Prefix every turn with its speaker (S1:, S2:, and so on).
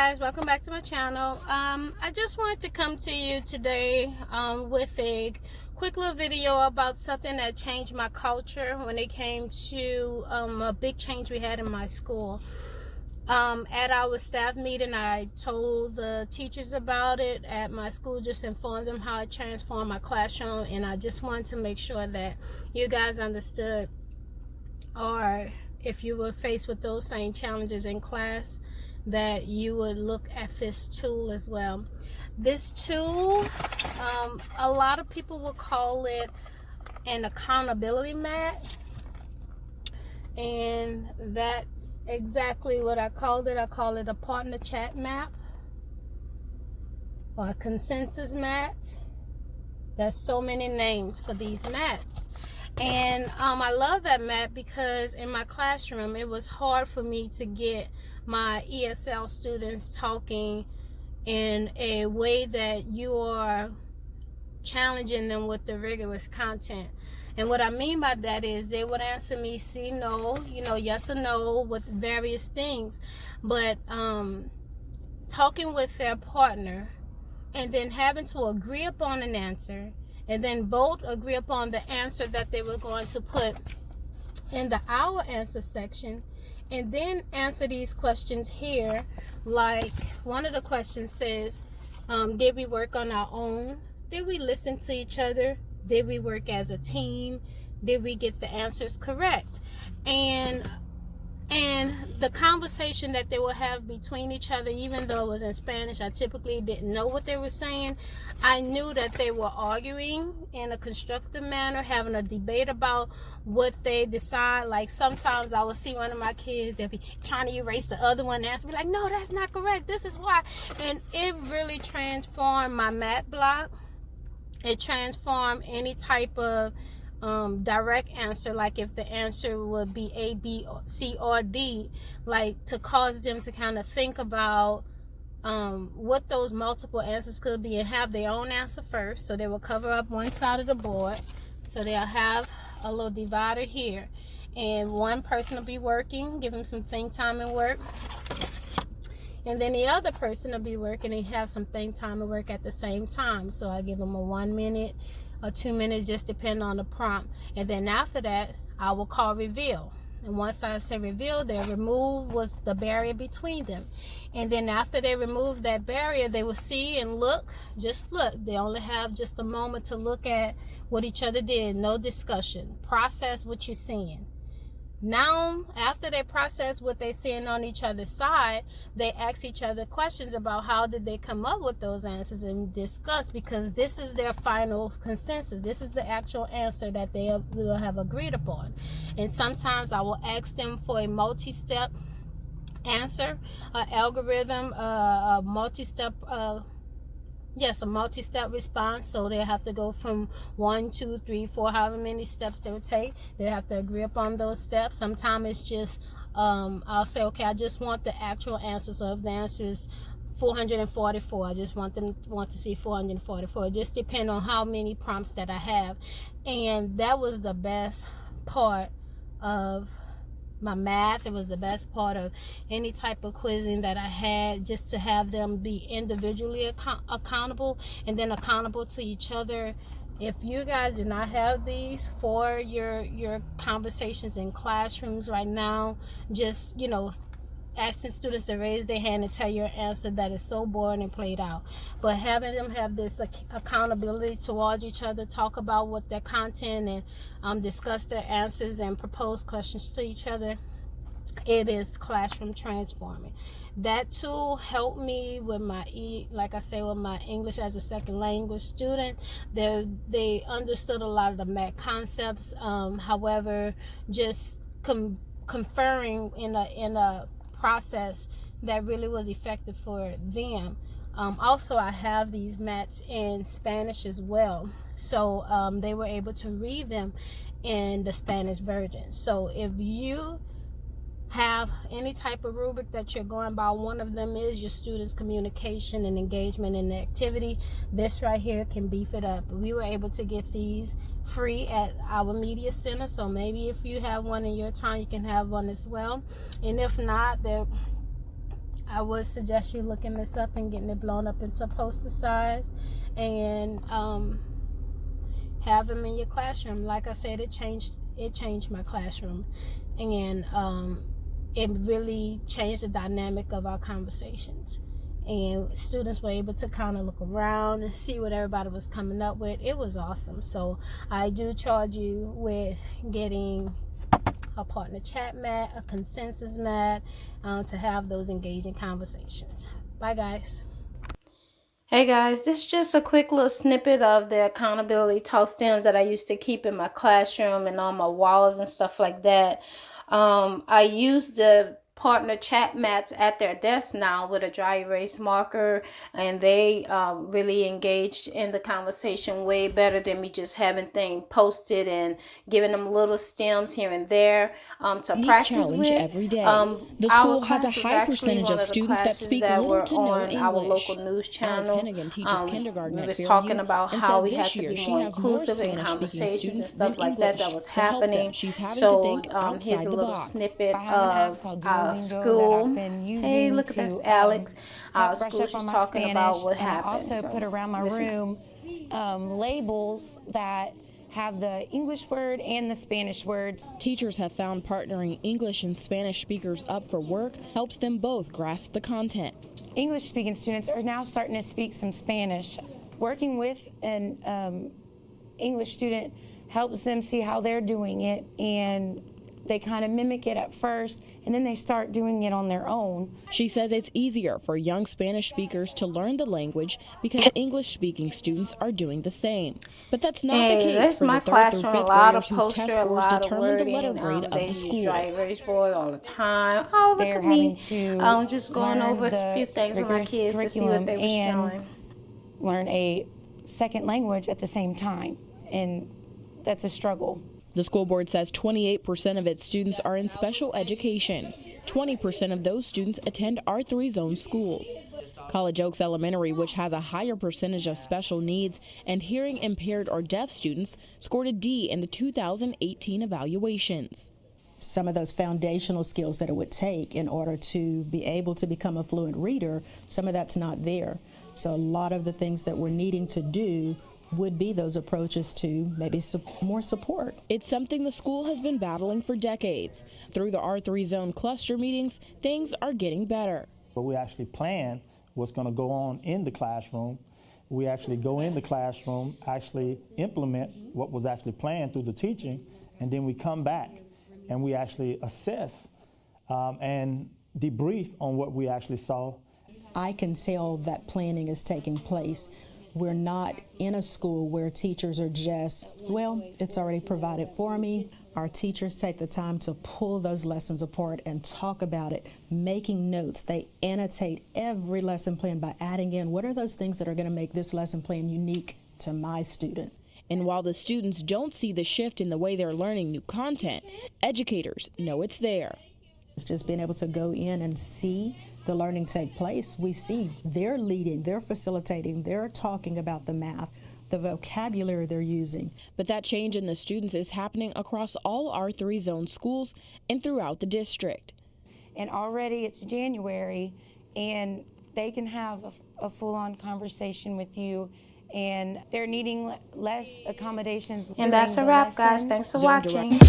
S1: guys, welcome back to my channel. I just wanted to come to you today with a quick little video about something that changed my culture when it came to a big change we had in my school. At our staff meeting, I told the teachers about it at my school, just informed them how it transformed my classroom, and I just wanted to make sure that you guys understood, or if you were faced with those same challenges in class, that you would look at this tool as well. This tool, a lot of people will call it an accountability mat, and that's exactly what I called it. I call it a partner chat map or a consensus mat. There's so many names for these mats. And I love that mat because in my classroom it was hard for me to get my ESL students talking in a way that you are challenging them with the rigorous content. And what I mean by that is they would answer me see, no, yes or no with various things, but talking with their partner and then having to agree upon an answer, and then both agree upon the answer that they were going to put in the our answer section, and then answer these questions here. Like one of the questions says, did we work on our own? Did we listen to each other? Did we work as a team? Did we get the answers correct? And the conversation that they will have between each other, even though it was in Spanish, I typically didn't know what they were saying. I knew that they were arguing in a constructive manner, having a debate about what they decide. Like sometimes I would see one of my kids, they'll be trying to erase the other one, and answer, be like, no, that's not correct, this is why. And it really transformed my math block. It transformed any type of direct answer, like if the answer would be A, B, C, or D, like to cause them to kind of think about what those multiple answers could be and have their own answer first. So they will cover up one side of the board. So they'll have a little divider here, and one person will be working, give them some think time and work, and then the other person will be working and have some think time and work at the same time. So I give them a 1 minute or 2 minutes, just depending on the prompt. And then after that, I will call reveal. And once I say reveal, they remove was the barrier between them. And then after they remove that barrier, they will see and look, just look. They only have just a moment to look at what each other did. No discussion. Process what you're seeing. Now, after they process what they're seeing on each other's side, they ask each other questions about how did they come up with those answers and discuss, because this is their final consensus. This is the actual answer that they will have agreed upon. And sometimes I will ask them for a multi-step answer, an algorithm, a multi-step a multi-step response. So they have to go from 1, 2, 3, 4, however many steps they would take. They have to agree upon those steps. Sometimes it's just I'll say, okay, I just want the actual answer. So if the answer is 444, I just want to see 444. It just depends on how many prompts that I have. And that was the best part of my math. It was the best part of any type of quizzing that I had, just to have them be individually accountable and then accountable to each other. If you guys do not have these for your conversations in classrooms right now, just asking students to raise their hand and tell your answer, that is so boring and played out. But having them have this accountability towards each other, talk about what their content, and discuss their answers and propose questions to each other, it is classroom transforming. That tool helped me with my with my English as a second language student. They understood a lot of the math concepts. However, just conferring in a process that really was effective for them. Also, I have these mats in Spanish as well, so they were able to read them in the Spanish version. So if you have any type of rubric that you're going by, one of them is your students' communication and engagement in the activity, this right here can beef it up. We were able to get these free at our media center, so maybe if you have one in your town, you can have one as well. And if not, I would suggest you looking this up and getting it blown up into poster size, and have them in your classroom. Like I said, it changed my classroom, and it really changed the dynamic of our conversations. And students were able to kind of look around and see what everybody was coming up with. It was awesome. So I do charge you with getting a partner chat mat, a consensus mat, to have those engaging conversations. Bye, guys. Hey guys, this is just a quick little snippet of the accountability talk stems that I used to keep in my classroom and on my walls and stuff like that. I use the partner chat mats at their desk now with a dry erase marker, and they really engaged in the conversation way better than me just having things posted and giving them little stems here and there to practice with.
S2: Every day. The school has a high percentage of students that speak little to no English.
S1: Our local news channel. We was talking about how we had to be more inclusive in conversations and stuff like that was happening. So here's a little snippet of our school. Hey, look at this, Alex. Our school is talking about what happened.
S3: I also put around my room labels that have the English word and the Spanish word.
S2: Teachers have found partnering English and Spanish speakers up for work helps them both grasp the content.
S3: English-speaking students are now starting to speak some Spanish. Working with an English student helps them see how they're doing it, and they kind of mimic it at first, and then they start doing it on their own.
S2: She says it's easier for young Spanish speakers to learn the language because English-speaking students are doing the same. But that's not the case for the 3rd through 5th graders whose test scores determine the letter grade of the school.
S1: Dry erase board all the time. Oh, look at me. I'm just going over a few things with my kids to see what they were doing.
S3: Learn a second language at the same time, and that's a struggle.
S2: The school board says 28% of its students are in special education. 20% of those students attend R3 zone schools. College Oaks Elementary, which has a higher percentage of special needs and hearing impaired or deaf students, scored a D in the 2018 evaluations.
S4: Some of those foundational skills that it would take in order to be able to become a fluent reader, some of that's not there. So a lot of the things that we're needing to do would be those approaches to maybe more support.
S2: It's something the school has been battling for decades. Through the R3 zone cluster meetings, things are getting better.
S5: But we actually plan what's going to go on in the classroom. We actually go in the classroom, actually implement what was actually planned through the teaching, and then we come back and we actually assess and debrief on what we actually saw.
S4: I can tell that planning is taking place. We're not in a school where teachers are just, well, it's already provided for me. Our teachers take the time to pull those lessons apart and talk about it, making notes. They annotate every lesson plan by adding in what are those things that are going to make this lesson plan unique to my student.
S2: And while the students don't see the shift in the way they're learning new content, educators know it's there.
S4: It's just being able to go in and see the learning take place. We see they're leading, they're facilitating, they're talking about the math, the vocabulary they're using.
S2: But that change in the students is happening across all R3 zone schools and throughout the district.
S3: And already it's January, and they can have a full-on conversation with you, and they're needing less accommodations.
S1: And that's a wrap, guys. Thanks for watching.